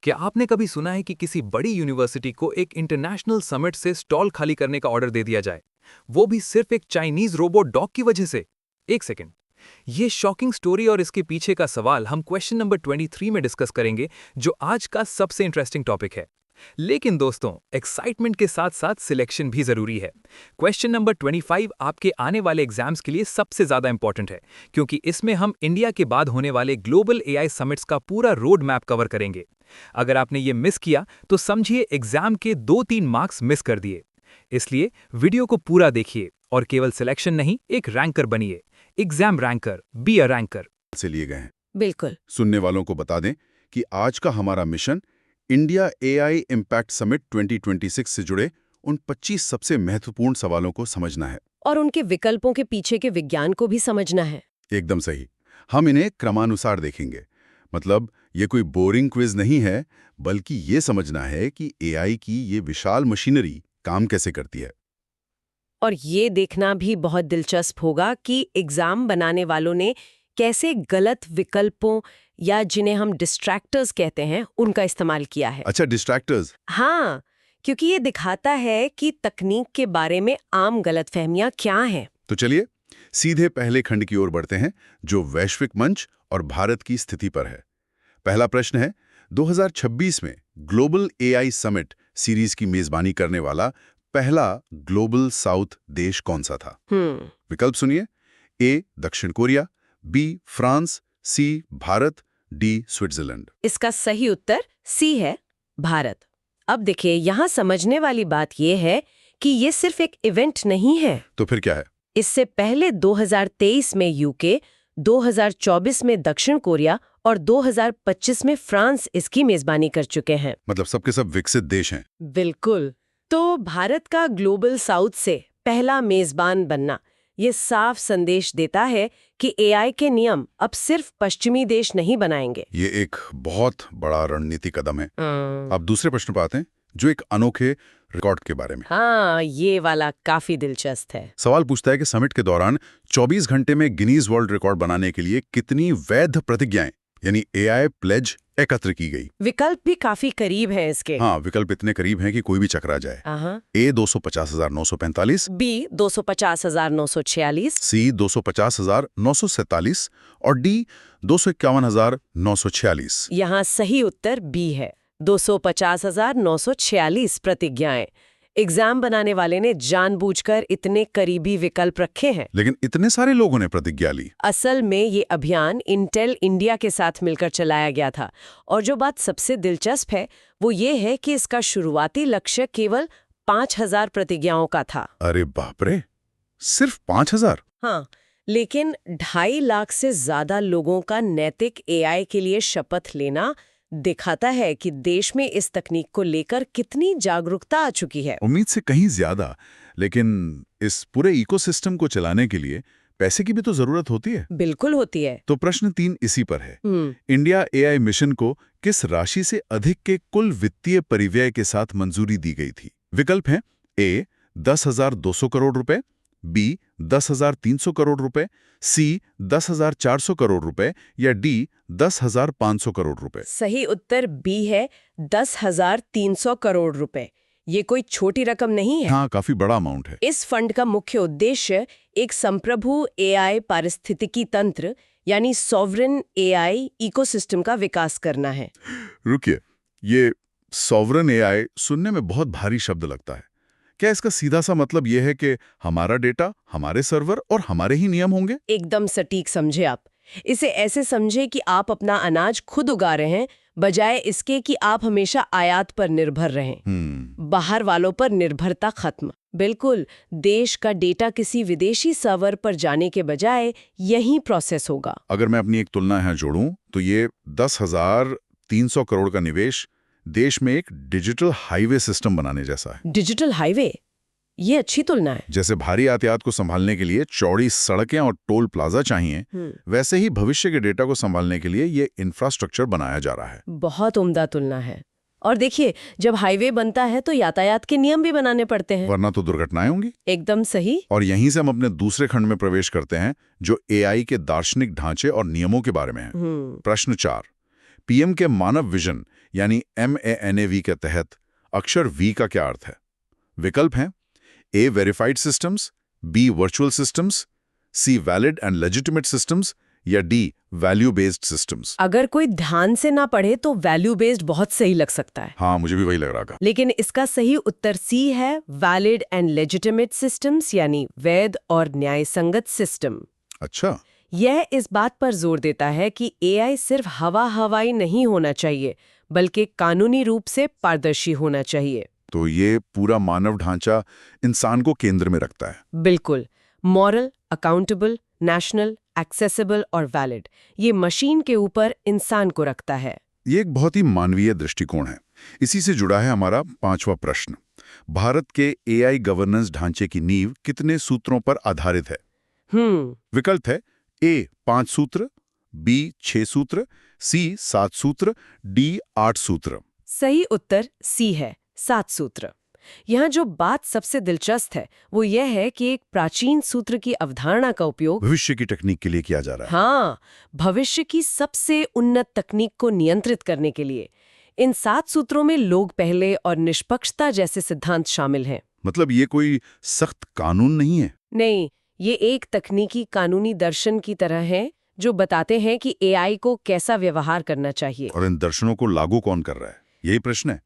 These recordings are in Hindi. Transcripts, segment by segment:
क्या आपने कभी सुना है कि किसी बड़ी यूनिवर्सिटी को एक इंटरनेशनल समिट से स्टॉल खाली करने का ऑर्डर दे दिया जाए, वो भी सिर्फ एक चाइनीज रोबोट डॉग की वजह से? एक सेकंड, ये शॉकिंग स्टोरी और इसके पीछे का सवाल हम क्वेश्चन नंबर 23 में डिस्कस करेंगे, जो आज का सबसे इंटरेस्टिंग टॉपिक है। लेकिन दोस्तों, एक्साइटमेंट के साथ साथ सिलेक्शन भी जरूरी है। क्वेश्चन नंबर 25 आपके आने वाले एग्जाम्स के लिए सबसे ज्यादा इंपॉर्टेंट है, क्योंकि इसमें हम इंडिया के बाद होने वाले ग्लोबल एआई समिट्स का पूरा रोड मैप कवर करेंगे। अगर आपने ये मिस किया तो समझिए एग्जाम के 2-3 मार्क्स मिस कर दिए। इसलिए वीडियो को पूरा देखिए और केवल सिलेक्शन नहीं, एक रैंकर बनिए। Exam ranker, be a ranker से लिए गए हैं। बिल्कुल। सुनने वालों को बता दें कि आज का हमारा mission India AI impact summit 2026 से जुड़े उन 25 सबसे महत्वपूर्ण सवालों को समझना है। और उनके विकल्पों के पीछे के विज्ञान को भी समझना है। एकदम सही। हम इन्हें क्रमानुसार देखेंगे। मतलब ये कोई बोरिंग क्विज नहीं है, बल्कि ये समझना है कि एआई की ये विशाल मशीनरी काम कैसे करती है। और ये देखना भी बहुत दिलचस्प होगा कि एग्जाम बनाने वालों ने कैसे गलत विकल्पों या जिन्हें हम डिस्ट्रैक्टर्स कहते हैं उनका इस्तेमाल किया है। अच्छा, डिस्ट्रैक्टर्स। हाँ, क्योंकि ये दिखाता है कि तकनीक के बारे में आम गलतफहमियां क्या हैं। तो चलिए सीधे पहले खंड की ओर बढ़ते हैं, जो वैश्विक मंच और भारत की स्थिति पर है। पहला प्रश्न है, 2026 में ग्लोबल एआई समिट सीरीज की मेजबानी करने वाला पहला ग्लोबल साउथ देश कौन सा था? विकल्प सुनिए। ए दक्षिण कोरिया, बी फ्रांस, सी भारत, डी स्विट्जरलैंड। इसका सही उत्तर सी है, भारत। अब देखिए, यहाँ समझने वाली बात यह है कि ये सिर्फ एक इवेंट नहीं है। तो फिर क्या है? इससे पहले 2023 में यूके, 2024 में दक्षिण कोरिया और 2025 में फ्रांस इसकी मेजबानी कर चुके हैं। मतलब सबके सब विकसित देश हैं। बिल्कुल। तो भारत का ग्लोबल साउथ से पहला मेजबान बनना ये साफ संदेश देता है कि एआई के नियम अब सिर्फ पश्चिमी देश नहीं बनाएंगे। ये एक बहुत बड़ा रणनीति कदम है। अब दूसरे प्रश्न पर आते हैं, जो एक अनोखे रिकॉर्ड के बारे में। हाँ, ये वाला काफी दिलचस्प है। सवाल पूछता है कि समिट के दौरान 24 घंटे में गिनीज वर्ल्ड रिकॉर्ड बनाने के लिए कितनी वैध प्रतिज्ञाएं यानी एआई प्लेज एकत्र की गई। विकल्प भी काफी करीब हैं इसके। हाँ, विकल्प इतने करीब हैं कि कोई भी चकरा जाए। ए 250,945, बी 250,946, सी 250,947 और डी 251,946। यहाँ सही उत्तर बी है, 250,946 प्रतिज्ञाएं। एग्जाम बनाने वाले ने जानबूझकर इतने करीबी विकल्प रखे हैं। लेकिन इतने सारे लोगों ने प्रतिज्ञा ली। असल में ये अभियान इंटेल इंडिया के साथ मिलकर चलाया गया था। और जो बात सबसे दिलचस्प है वो ये है कि इसका शुरुआती लक्ष्य केवल 5,000 प्रतिज्ञाओं का था। अरे बाप रे, सिर्फ 5,000? हाँ, लेकिन 2.5 लाख से ज्यादा लोगों का नैतिक एआई के लिए शपथ लेना दिखाता है कि देश में इस तकनीक को लेकर कितनी जागरूकता आ चुकी है। उम्मीद से कहीं ज्यादा। लेकिन इस पूरे इकोसिस्टम को चलाने के लिए पैसे की भी तो जरूरत होती है। बिल्कुल होती है। तो प्रश्न 3 इसी पर है। इंडिया एआई मिशन को किस राशि से अधिक के कुल वित्तीय परिव्यय के साथ मंजूरी दी गई थी? विकल्प हैं ए 10,200 करोड़ रुपए, बी 10,300 करोड़ रुपए, सी 10,400 करोड़ रुपए या डी 10,500 करोड़ रुपए। सही उत्तर बी है, 10,300 करोड़ रुपए। ये कोई छोटी रकम नहीं है। हाँ, काफी बड़ा अमाउंट है। इस फंड का मुख्य उद्देश्य एक संप्रभु एआई पारिस्थितिकी तंत्र यानी सॉवरेन एआई इकोसिस्टम का विकास करना है। रुकिए, ये सॉवरेन एआई सुनने में बहुत भारी शब्द लगता है। क्या इसका सीधा सा मतलब यह है कि हमारा डेटा, हमारे सर्वर और हमारे ही नियम होंगे? एकदम सटीक समझे आप। इसे ऐसे समझे कि आप अपना अनाज खुद उगा रहे हैं, बजाय इसके कि आप हमेशा आयात पर निर्भर रहें। बाहर वालों पर निर्भरता खत्म। बिल्कुल, देश का डेटा किसी विदेशी सर्वर पर जाने के बजाय यहीं प्रोसेस होगा। अगर मैं अपनी एक तुलना यहाँ जोड़ूं तो ये 10,300 करोड़ का निवेश देश में एक डिजिटल हाईवे सिस्टम बनाने जैसा है। डिजिटल हाईवे, ये अच्छी तुलना है। जैसे भारी यातायात को संभालने के लिए चौड़ी सड़कें और टोल प्लाजा चाहिए, वैसे ही भविष्य के डेटा को संभालने के लिए ये इंफ्रास्ट्रक्चर बनाया जा रहा है। बहुत उम्दा तुलना है। और देखिए, जब हाईवे बनता है तो यातायात के नियम भी बनाने पड़ते हैं, वरना तो दुर्घटनाएं होंगी। एकदम सही। और यहीं से हम अपने दूसरे खंड में प्रवेश करते हैं, जो एआई के दार्शनिक ढांचे और नियमों के बारे में है। प्रश्न 4, पीएम के मानव विजन यानी MANAV के तहत अक्षर V का क्या अर्थ है? विकल्प हैं A verified systems, B virtual systems, C valid and legitimate systems या D वैल्यू बेस्ड सिस्टम्स। अगर कोई ध्यान से ना पढ़े तो वैल्यू बेस्ड बहुत सही लग सकता है, हाँ, मुझे भी वही लग रहा था। लेकिन इसका सही उत्तर सी है, वैलिड एंड लेजिटिमेट सिस्टम्स, यानी वैध और न्याय संगत सिस्टम। अच्छा, यह इस बात पर जोर देता है कि एआई सिर्फ हवाई नहीं होना चाहिए, बल्कि कानूनी रूप से पारदर्शी होना चाहिए। तो ये पूरा मानव ढांचा इंसान को केंद्र में रखता है। बिल्कुल, मॉरल, अकाउंटेबल, नेशनल, एक्सेसिबल और वैलिड, ये मशीन के ऊपर इंसान को रखता है। ये एक बहुत ही मानवीय दृष्टिकोण है। इसी से जुड़ा है हमारा 5वां प्रश्न। भारत के AI गवर्नेंस ढांचे की नींव कितने सूत्रों पर आधारित है? विकल्प है A 5 सूत्र, B 6 सूत्र, C 7 सूत्र, D 8 सूत्र। सही उत्तर सी है, 7 सूत्र। यहाँ जो बात सबसे दिलचस्प है वो यह है कि एक प्राचीन सूत्र की अवधारणा का उपयोग भविष्य की टेक्निक के लिए किया जा रहा है। हाँ, भविष्य की सबसे उन्नत तकनीक को नियंत्रित करने के लिए। इन 7 सूत्रों में लोग पहले और निष्पक्षता जैसे सिद्धांत शामिल हैं। मतलब ये कोई सख्त कानून नहीं है? नहीं, ये एक तकनीकी कानूनी दर्शन की तरह है जो बताते हैं कि एआई को कैसा व्यवहार करना चाहिए। और इन दर्शनों को लागू कौन कर रहा है, यही प्रश्न है।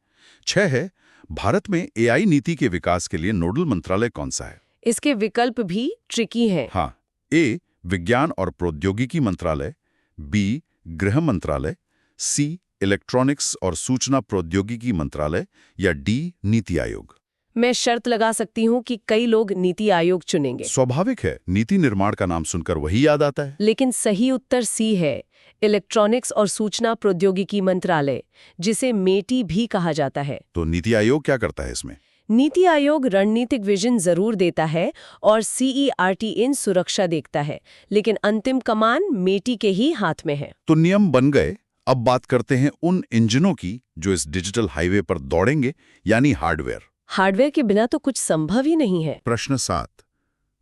6 है, भारत में AI नीति के विकास के लिए नोडल मंत्रालय कौन सा है? इसके विकल्प भी ट्रिकी हैं। हाँ, A विज्ञान और प्रौद्योगिकी मंत्रालय, B गृह मंत्रालय, C इलेक्ट्रॉनिक्स और सूचना प्रौद्योगिकी मंत्रालय या D नीति आयोग। मैं शर्त लगा सकती हूँ कि कई लोग नीति आयोग चुनेंगे। स्वाभाविक है, नीति निर्माण का नाम सुनकर वही याद आता है। लेकिन सही उत्तर सी है, इलेक्ट्रॉनिक्स और सूचना प्रौद्योगिकी मंत्रालय, जिसे मेटी भी कहा जाता है। तो नीति आयोग क्या करता है इसमें? नीति आयोग रणनीतिक विजन जरूर देता है और CERT इन सुरक्षा देखता है, लेकिन अंतिम कमान मेटी के ही हाथ में है। तो नियम बन गए। अब बात करते हैं उन इंजनों की जो इस डिजिटल हाईवे पर दौड़ेंगे, यानी हार्डवेयर। हार्डवेयर के बिना तो कुछ संभव ही नहीं है। प्रश्न 7।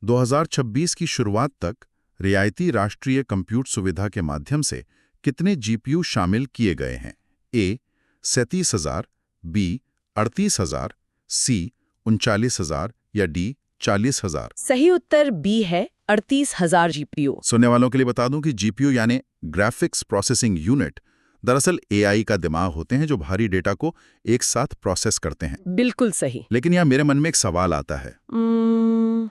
2026 की शुरुआत तक रियायती राष्ट्रीय कंप्यूट सुविधा के माध्यम से कितने GPU शामिल किए गए हैं? A 37,000, B 38,000, C 39,000 या D 40,000। सही उत्तर बी है, 38,000 GPU। सुनने वालों के लिए बता दूं कि GPU यानी ग्राफिक्स प्रोसेसिंग यूनिट दरअसल AI का दिमाग होते हैं जो भारी डेटा को एक साथ प्रोसेस करते हैं। बिल्कुल सही। लेकिन यहाँ मेरे मन में एक सवाल आता है।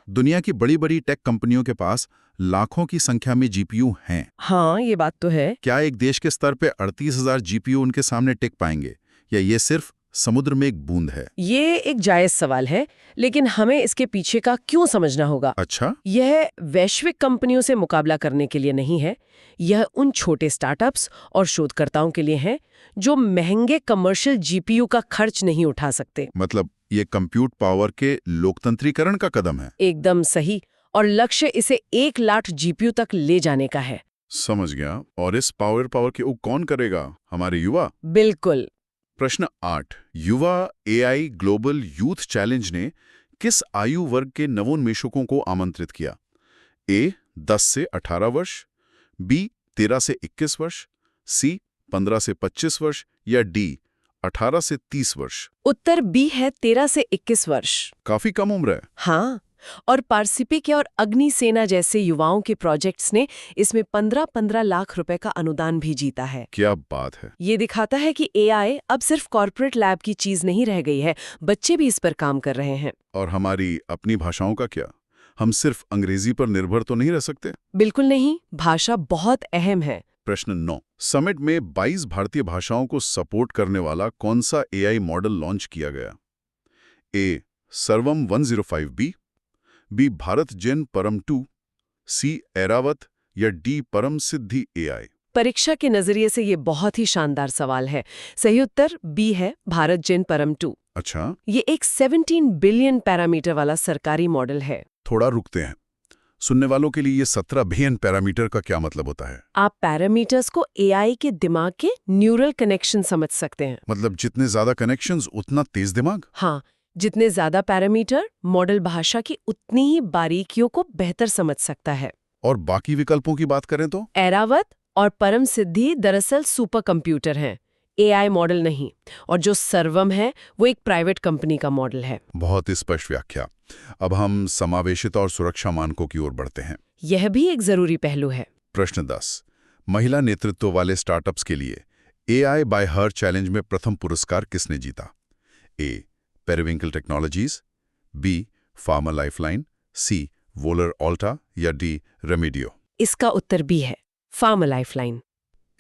दुनिया की बड़ी बड़ी टेक कंपनियों के पास लाखों की संख्या में GPU हैं। हाँ, ये बात तो है। क्या एक देश के स्तर पे 38,000 GPU उनके सामने टिक पाएंगे, या ये सिर्फ समुद्र में एक बूंद है? ये एक जायज सवाल है, लेकिन हमें इसके पीछे का क्यों समझना होगा। अच्छा, यह वैश्विक कंपनियों से मुकाबला करने के लिए नहीं है, यह उन छोटे स्टार्टअप्स और शोधकर्ताओं के लिए है जो महंगे कमर्शियल GPU का खर्च नहीं उठा सकते। मतलब ये कंप्यूट पावर के लोकतंत्रीकरण का कदम है। एकदम सही, और लक्ष्य इसे 1 लाख GPU तक ले जाने का है। समझ गया। और इस पावर के कौन करेगा? हमारे युवा। बिल्कुल। प्रश्न 8। युवा AI ग्लोबल यूथ चैलेंज ने किस आयु वर्ग के नवोन्मेषकों को आमंत्रित किया? A 10 से 18 वर्ष, B 13 से 21 वर्ष, C 15 से 25 वर्ष या D 18 से 30 वर्ष। उत्तर बी है, 13 से 21 वर्ष। काफी कम उम्र है। हाँ, और पारसिपिक और अग्नि सेना जैसे युवाओं के प्रोजेक्ट्स ने इसमें 15-15 लाख रुपए का अनुदान भी जीता है। क्या बात है। ये दिखाता है कि AI अब सिर्फ कॉर्पोरेट लैब की चीज नहीं रह गई है, बच्चे भी इस पर काम कर रहे हैं। और हमारी अपनी भाषाओं का क्या? हम सिर्फ अंग्रेजी पर निर्भर तो नहीं रह सकते? बिल्कुल नहीं, भाषा बहुत अहम है। प्रश्न 9। समिट में 22 भारतीय भाषाओं को सपोर्ट करने वाला कौन सा AI मॉडल लॉन्च किया गया? A सर्वम 105B, B भारत जेन परम 2, C ऐरावत या D परम सिद्धि AI। परीक्षा के नजरिए से ये बहुत ही शानदार सवाल है। सही उत्तर बी है, भारत जेन परम 2। अच्छा, ये एक 17 बिलियन पैरामीटर वाला सरकारी मॉडल है। थोड़ा रुकते हैं। सुनने वालों के लिए ये 17 बिलियन पैरामीटर का क्या मतलब होता है? आप पैरामीटर्स को AI के दिमाग के न्यूरल कनेक्शन समझ सकते हैं। मतलब जितने ज्यादा कनेक्शंस उतना तेज दिमाग? हाँ, जितने ज्यादा पैरामीटर, मॉडल भाषा की उतनी ही बारीकियों को बेहतर समझ सकता है। और बाकी विकल्पों की बात करें तो? ऐरावत और परम सिद्धि दरअसल सुपर कंप्यूटर हैं। AI मॉडल नहीं, और जो सर्वम है वो एक प्राइवेट कंपनी का मॉडल है। बहुत स्पष्ट व्याख्या। अब हम समावेशिता और सुरक्षा मानकों की ओर बढ़ते हैं। यह भी एक जरूरी पहलू है। प्रश्न 10। महिला नेतृत्व वाले स्टार्टअप्स के लिए AI बाय हर चैलेंज में प्रथम पुरस्कार किसने जीता? A. Periwinkle Technologies, B. Pharma Lifeline, C. Volar Alta या D. रेमेडियो? इसका उत्तर भी है, फार्मा लाइफलाइन।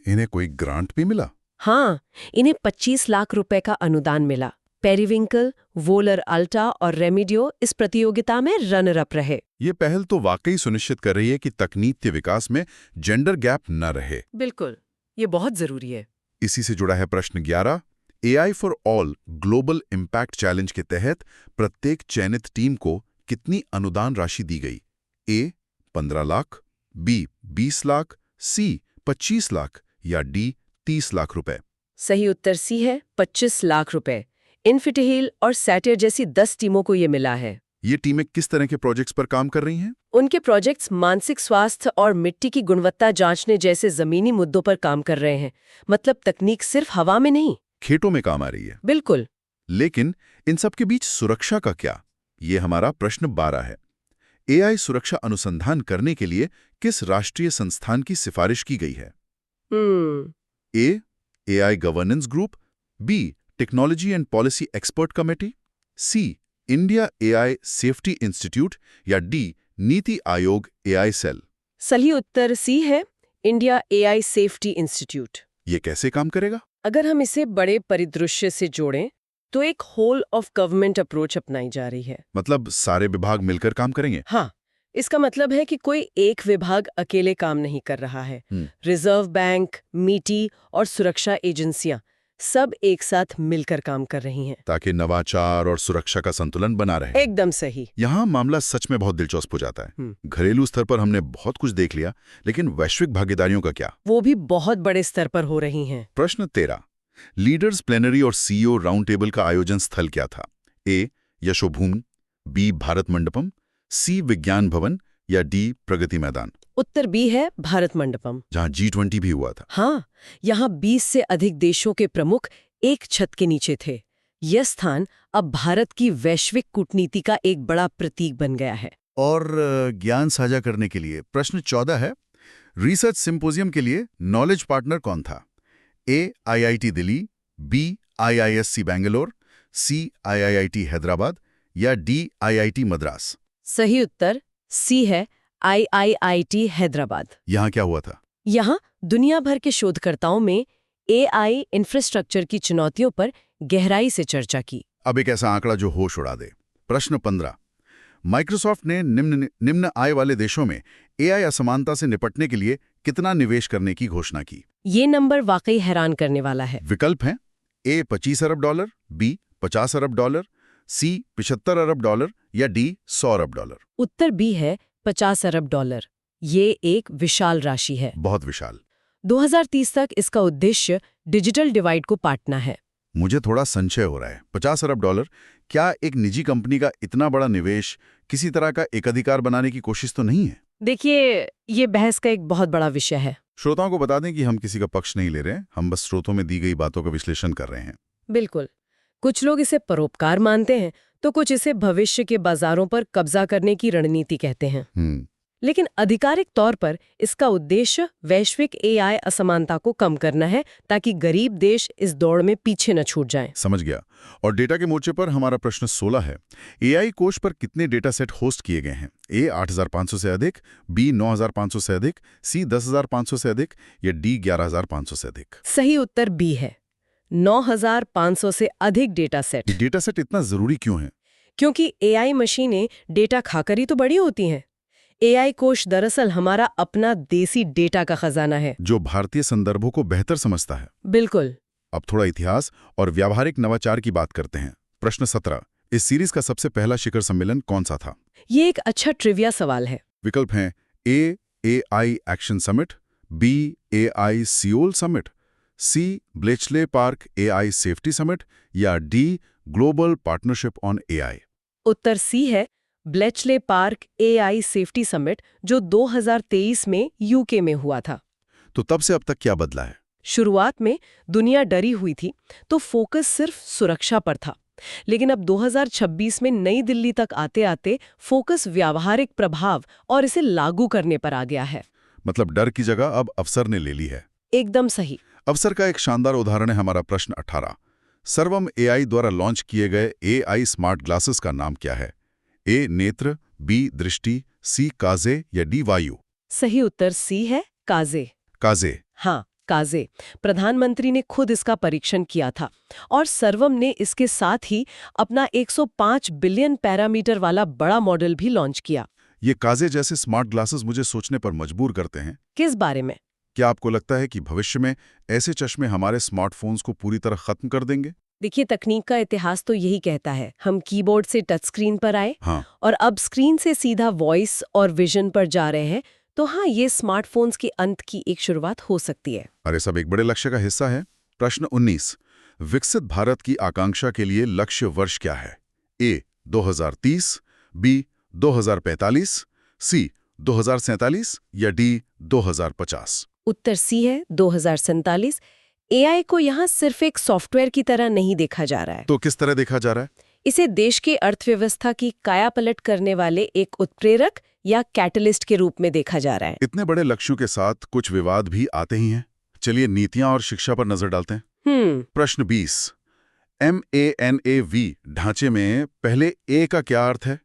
इन्हें कोई ग्रांट भी मिला? हाँ, इन्हें 25 लाख रुपए का अनुदान मिला। पेरिविंकल, वोलर अल्टा और रेमेडियो इस प्रतियोगिता में रनर अप रहे। ये पहल तो वाकई सुनिश्चित कर रही है कि तकनीक के विकास में जेंडर गैप न रहे। बिल्कुल, ये बहुत जरूरी है। इसी से जुड़ा है प्रश्न 11। AI for all global impact challenge के तहत प्रत्येक चयनित टीम को कितनी अनुदान राशि दी गई? A. 15 lakh, B. 20 lakh, C. 25 lakh या D. 30 लाख रुपए? सही उत्तर सी है, 25 लाख रुपए। इन्फिटहिल और सैटियर जैसी 10 टीमों को ये मिला है। ये टीमें किस तरह के प्रोजेक्ट्स पर काम कर रही हैं? उनके प्रोजेक्ट्स मानसिक स्वास्थ्य और मिट्टी की गुणवत्ता जांचने जैसे जमीनी मुद्दों पर काम कर रहे हैं। मतलब तकनीक सिर्फ हवा में नहीं, खेतों में काम आ रही है। बिल्कुल। लेकिन इन सब के बीच सुरक्षा का क्या? ये हमारा प्रश्न 12 है। AI सुरक्षा अनुसंधान करने के लिए किस राष्ट्रीय संस्थान की सिफारिश की गई है? A. AI governance group, B. Technology and policy expert committee, C. India AI safety institute या D. NITI Aayog AI cell? सही उत्तर सी है, इंडिया AI सेफ्टी इंस्टीट्यूट। ये कैसे काम करेगा? अगर हम इसे बड़े परिदृश्य से जोड़ें तो एक होल ऑफ गवर्नमेंट अप्रोच अपनाई जा रही है। मतलब सारे विभाग मिलकर काम करेंगे? हाँ, इसका मतलब है कि कोई एक विभाग अकेले काम नहीं कर रहा है। रिजर्व बैंक, मीटी और सुरक्षा एजेंसियां सब एक साथ मिलकर काम कर रही हैं। ताकि नवाचार और सुरक्षा का संतुलन बना रहे। एकदम सही। यहाँ मामला सच में बहुत दिलचस्प हो जाता है। घरेलू स्तर पर हमने बहुत कुछ देख लिया, लेकिन वैश्विक भागीदारियों का क्या? वो भी बहुत बड़े स्तर पर हो रही हैं। प्रश्न 13। लीडर्स प्लेनरी और CEO राउंड टेबल का आयोजन स्थल क्या था? A. Yashobhoomi, B. Bharat Mandapam, C. विज्ञान भवन या D. प्रगति मैदान? उत्तर बी है, भारत मंडपम, जहाँ G20 भी हुआ था। हाँ, यहाँ 20 से अधिक देशों के प्रमुख एक छत के नीचे थे। यह स्थान अब भारत की वैश्विक कूटनीति का एक बड़ा प्रतीक बन गया है। और ज्ञान साझा करने के लिए प्रश्न 14 है। रिसर्च सिंपोजियम के लिए नॉलेज पार्टनर कौन था? A. IIT Delhi, B. IISc Bangalore, C. IIT Hyderabad या D. IIT मद्रास? सही उत्तर सी है, IIT हैदराबाद। यहाँ क्या हुआ था? यहाँ दुनिया भर के शोधकर्ताओं में AI इंफ्रास्ट्रक्चर की चुनौतियों पर गहराई से चर्चा की। अब एक ऐसा आंकड़ा जो होश उड़ा दे। प्रश्न 15। माइक्रोसॉफ्ट ने निम्न आय वाले देशों में AI असमानता से निपटने के लिए कितना निवेश करने की घोषणा की? ये नंबर वाकई हैरान करने वाला है। विकल्प हैं A. 25 Arab dollar, B. 50 Arab dollar, C. 75 Arab dollar या D. 100 अरब डॉलर? उत्तर बी है, 50 अरब डॉलर। ये एक विशाल राशि है। बहुत विशाल। 2030 तक इसका उद्देश्य डिजिटल डिवाइड को पाटना है। मुझे थोड़ा संशय हो रहा है। 50 अरब डॉलर, क्या एक निजी कंपनी का इतना बड़ा निवेश किसी तरह का एकाधिकार बनाने की कोशिश तो नहीं है? देखिए, ये बहस का एक बहुत बड़ा विषय है। श्रोताओं को बता दें कि हम किसी का पक्ष नहीं ले रहे हैं, हम बस स्रोतों में दी गई बातों का विश्लेषण कर रहे हैं। बिल्कुल। कुछ लोग इसे परोपकार मानते हैं, तो कुछ इसे भविष्य के बाजारों पर कब्जा करने की रणनीति कहते हैं। लेकिन आधिकारिक तौर पर इसका उद्देश्य वैश्विक AI असमानता को कम करना है, ताकि गरीब देश इस दौड़ में पीछे न छूट जाएं। समझ गया। और डेटा के मोर्चे पर हमारा प्रश्न 16 है। AI कोष पर कितने डेटा सेट होस्ट किए गए हैं? A. 8,500 से अधिक, B. 9,500 से अधिक, C. 10,500 से अधिक या D. 11,500 से अधिक? सही उत्तर बी है, 9,500 से अधिक डेटा सेट। डेटा सेट इतना जरूरी क्यों है? क्योंकि AI मशीनें डेटा खाकर ही तो बड़ी होती हैं। AI कोष दरअसल हमारा अपना देसी डेटा का खजाना है, जो भारतीय संदर्भों को बेहतर समझता है। बिल्कुल। अब थोड़ा इतिहास और व्यावहारिक नवाचार की बात करते हैं। प्रश्न 17। इस सीरीज का सबसे पहला शिखर सम्मेलन कौन सा था? ये एक अच्छा ट्रिविया सवाल है। विकल्प हैं A. AI action summit, B. AI Seoul summit, C. Bletchley park AI safety summit या D. Global partnership on AI? Uttar C है, Bletchley park AI safety summit, जो 2023 में UK में हुआ था। तो तब से अब तक क्या बदला है? शुरुआत में दुनिया डरी हुई थी, तो फोकस सिर्फ सुरक्षा पर था। लेकिन अब 2026 में नई दिल्ली तक आते आते फोकस व्यावहारिक प्रभाव और इसे लागू करने पर आ गया है। मतलब डर की जगह अब अवसर ने ले ली है। एकदम सही। अवसर का एक शानदार उदाहरण है हमारा प्रश्न 18। सर्वम एआई द्वारा लॉन्च किए गए एआई स्मार्ट ग्लासेस का नाम क्या है? ए नेत्र, बी दृष्टि, सी काजे या डी वायु? सही उत्तर सी है, काजे। काजे। हाँ, काजे। प्रधानमंत्री ने खुद इसका परीक्षण किया था और सर्वम ने इसके साथ ही अपना 105 बिलियन पैरामीटर वाला बड़ा मॉडल भी लॉन्च किया। ये काजे जैसे स्मार्ट ग्लासेस मुझे सोचने पर मजबूर करते हैं। किस बारे में? क्या आपको लगता है कि भविष्य में ऐसे चश्मे हमारे स्मार्टफोन्स को पूरी तरह खत्म कर देंगे? देखिए, तकनीक का इतिहास तो यही कहता है। हम कीबोर्ड से टच स्क्रीन पर आए हाँ। और अब स्क्रीन से सीधा वॉइस और विजन पर जा रहे हैं। तो हाँ, ये स्मार्टफोन्स के अंत की एक शुरुआत हो सकती है। अरे सब एक बड़े लक्ष्य का हिस्सा है। प्रश्न 19। विकसित भारत की आकांक्षा के लिए लक्ष्य वर्ष क्या है? ए 2030, बी 2045, सी 2047 या डी 2050? उत्तर सी है, 2047। एआई को यहाँ सिर्फ एक सॉफ्टवेयर की तरह नहीं देखा जा रहा है। तो किस तरह देखा जा रहा है? इसे देश के अर्थव्यवस्था की कायापलट करने वाले एक उत्प्रेरक या कैटलिस्ट के रूप में देखा जा रहा है। इतने बड़े लक्ष्यों के साथ कुछ विवाद भी आते ही हैं। चलिए नीतियां और शिक्षा पर नजर डालते हैं। प्रश्न 20। MANAV ढांचे में पहले ए का क्या अर्थ है?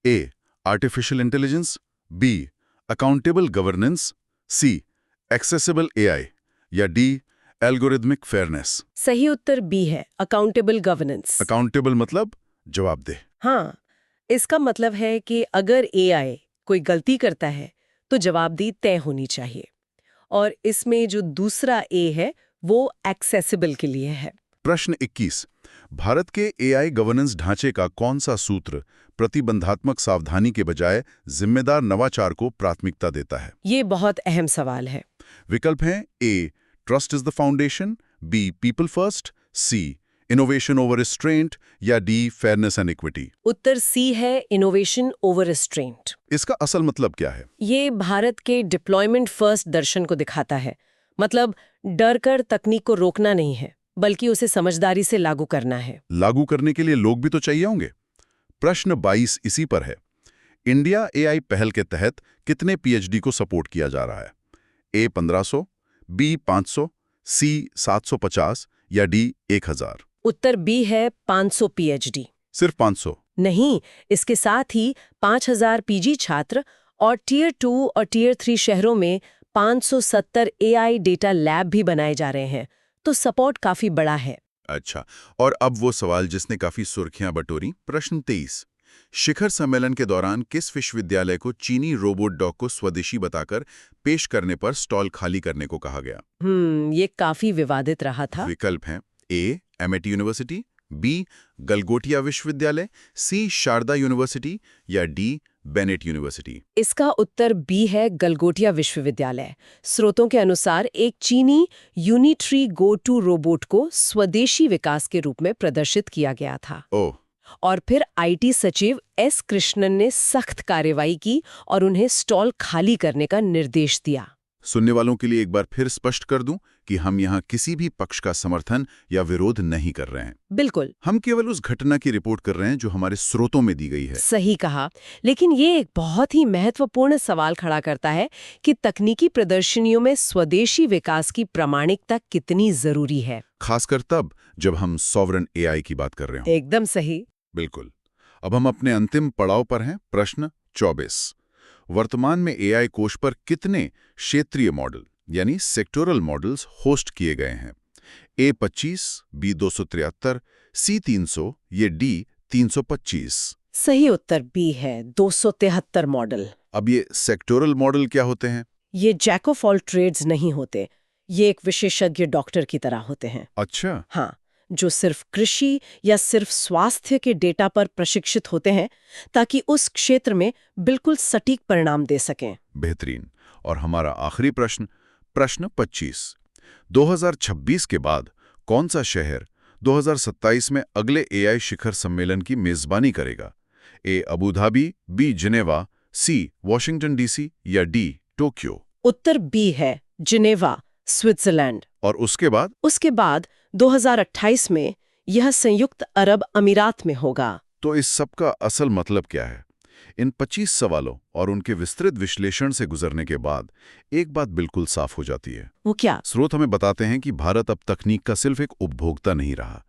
A artificial intelligence, B accountable governance, C accessible AI या डी एल्गोरिथमिक फेयरनेस? सही उत्तर बी है, अकाउंटेबल गवर्नेंस। अकाउंटेबल मतलब जवाबदेह। हाँ, इसका मतलब है कि अगर एआई कोई गलती करता है तो जवाबदेही तय होनी चाहिए। और इसमें जो दूसरा ए है वो एक्सेसिबल के लिए है। प्रश्न 21। भारत के एआई गवर्नेंस ढांचे का कौन सा सूत्र प्रतिबंधात्मक सावधानी के बजाय जिम्मेदार नवाचार को प्राथमिकता देता है? ये बहुत अहम सवाल है। विकल्प हैं A trust is the foundation, B people first, C innovation over restraint या डी फेयरनेस एंड इक्विटी? उत्तर सी है, इनोवेशन ओवर रिस्ट्रेंट। इसका असल मतलब क्या है? ये भारत के डिप्लॉयमेंट फर्स्ट दर्शन को दिखाता है। मतलब डर कर तकनीक को रोकना नहीं है, बल्कि उसे समझदारी से लागू करना है। लागू करने के लिए लोग भी तो चाहिए होंगे। प्रश्न 22 इसी पर है। इंडिया एआई पहल के तहत कितने पीएचडी को सपोर्ट किया जा रहा है? ए 1500, बी 500, सी 750 या डी 1000? उत्तर बी है, 500 पीएचडी। सिर्फ 500? नहीं, इसके साथ ही 5000 पीजी छात्र और टियर 2 और टियर 3 शहरों में 570 एआई डेटा लैब भी बनाए जा रहे हैं। तो सपोर्ट काफी बड़ा है। अच्छा, और अब वो सवाल जिसने काफी सुर्खियां बटोरी। प्रश्न 23। शिखर सम्मेलन के दौरान किस विश्वविद्यालय को चीनी रोबोट डॉग को स्वदेशी बताकर पेश करने पर स्टॉल खाली करने को कहा गया? ये काफी विवादित रहा था। विकल्प हैं ए एमआईटी यूनिवर्सिटी, बी गलगोटिया विश्वविद्यालय, सी शारदा यूनिवर्सिटी या डी बेनेट यूनिवर्सिटी? इसका उत्तर बी है, गलगोटिया विश्वविद्यालय। स्रोतों के अनुसार एक चीनी यूनिट्री गो टू रोबोट को स्वदेशी विकास के रूप में प्रदर्शित किया गया था। ओह। और फिर आईटी सचिव एस कृष्णन ने सख्त कार्रवाई की और उन्हें स्टॉल खाली करने का निर्देश दिया। सुनने वालों के लिए एक बार फिर स्पष्ट कर दूं कि हम यहाँ किसी भी पक्ष का समर्थन या विरोध नहीं कर रहे हैं। बिल्कुल। हम केवल उस घटना की रिपोर्ट कर रहे हैं जो हमारे स्रोतों में दी गई है। सही कहा। लेकिन ये एक बहुत ही महत्वपूर्ण सवाल खड़ा करता है कि तकनीकी प्रदर्शनियों में स्वदेशी विकास की प्रामाणिकता कितनी जरूरी है। खासकर तब जब हम सॉवरन एआई की बात कर रहे हों। एकदम सही। बिल्कुल। अब हम अपने अंतिम पड़ाव पर हैं। प्रश्न 24। वर्तमान में एआई कोष पर कितने क्षेत्रीय मॉडल यानी सेक्टोरल मॉडल्स होस्ट किए गए हैं? ए 25, बी 273, सी 300 या डी 325? सही उत्तर बी है, 273 मॉडल। अब ये सेक्टोरल मॉडल क्या होते हैं? ये जैक ऑफ ऑल ट्रेड्स नहीं होते। ये एक विशेषज्ञ डॉक्टर की तरह होते हैं। अच्छा। हाँ, जो सिर्फ कृषि या सिर्फ स्वास्थ्य के डेटा पर प्रशिक्षित होते हैं ताकि उस क्षेत्र में बिल्कुल सटीक परिणाम दे सकें। बेहतरीन। और हमारा आखिरी प्रश्न, प्रश्न 25। 2026 के बाद कौन सा शहर 2027 में अगले एआई शिखर सम्मेलन की मेजबानी करेगा? ए अबू धाबी, बी जिनेवा, सी वॉशिंगटन डीसी या डी टोक्यो? उत्तर बी है, जिनेवा। स्विट्जरलैंड। और उसके बाद 2028 में यह संयुक्त अरब अमीरात में होगा। तो इस सब का असल मतलब क्या है? इन 25 सवालों और उनके विस्तृत विश्लेषण से गुजरने के बाद एक बात बिल्कुल साफ हो जाती है। वो क्या? स्रोत हमें बताते हैं कि भारत अब तकनीक का सिर्फ एक उपभोक्ता नहीं रहा।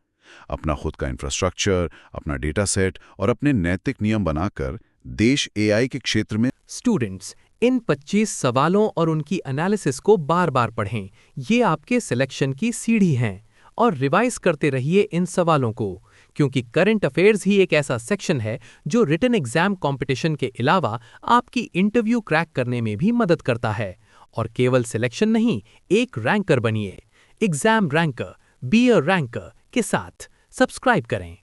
अपना खुद का इंफ्रास्ट्रक्चर, अपना डेटा सेट और अपने नैतिक नियम बनाकर देश एआई के क्षेत्र में स्टूडेंट्स, इन 25 सवालों और उनकी एनालिसिस को बार बार पढ़ें। ये आपके सिलेक्शन की सीढ़ी हैं। और रिवाइज करते रहिए इन सवालों को, क्योंकि करंट अफेयर्स ही एक ऐसा सेक्शन है जो रिटन एग्जाम कंपटीशन के अलावा आपकी इंटरव्यू क्रैक करने में भी मदद करता है। और केवल सिलेक्शन नहीं, एक रैंकर बनिए। Exam ranker, be a ranker के साथ सब्सक्राइब करें।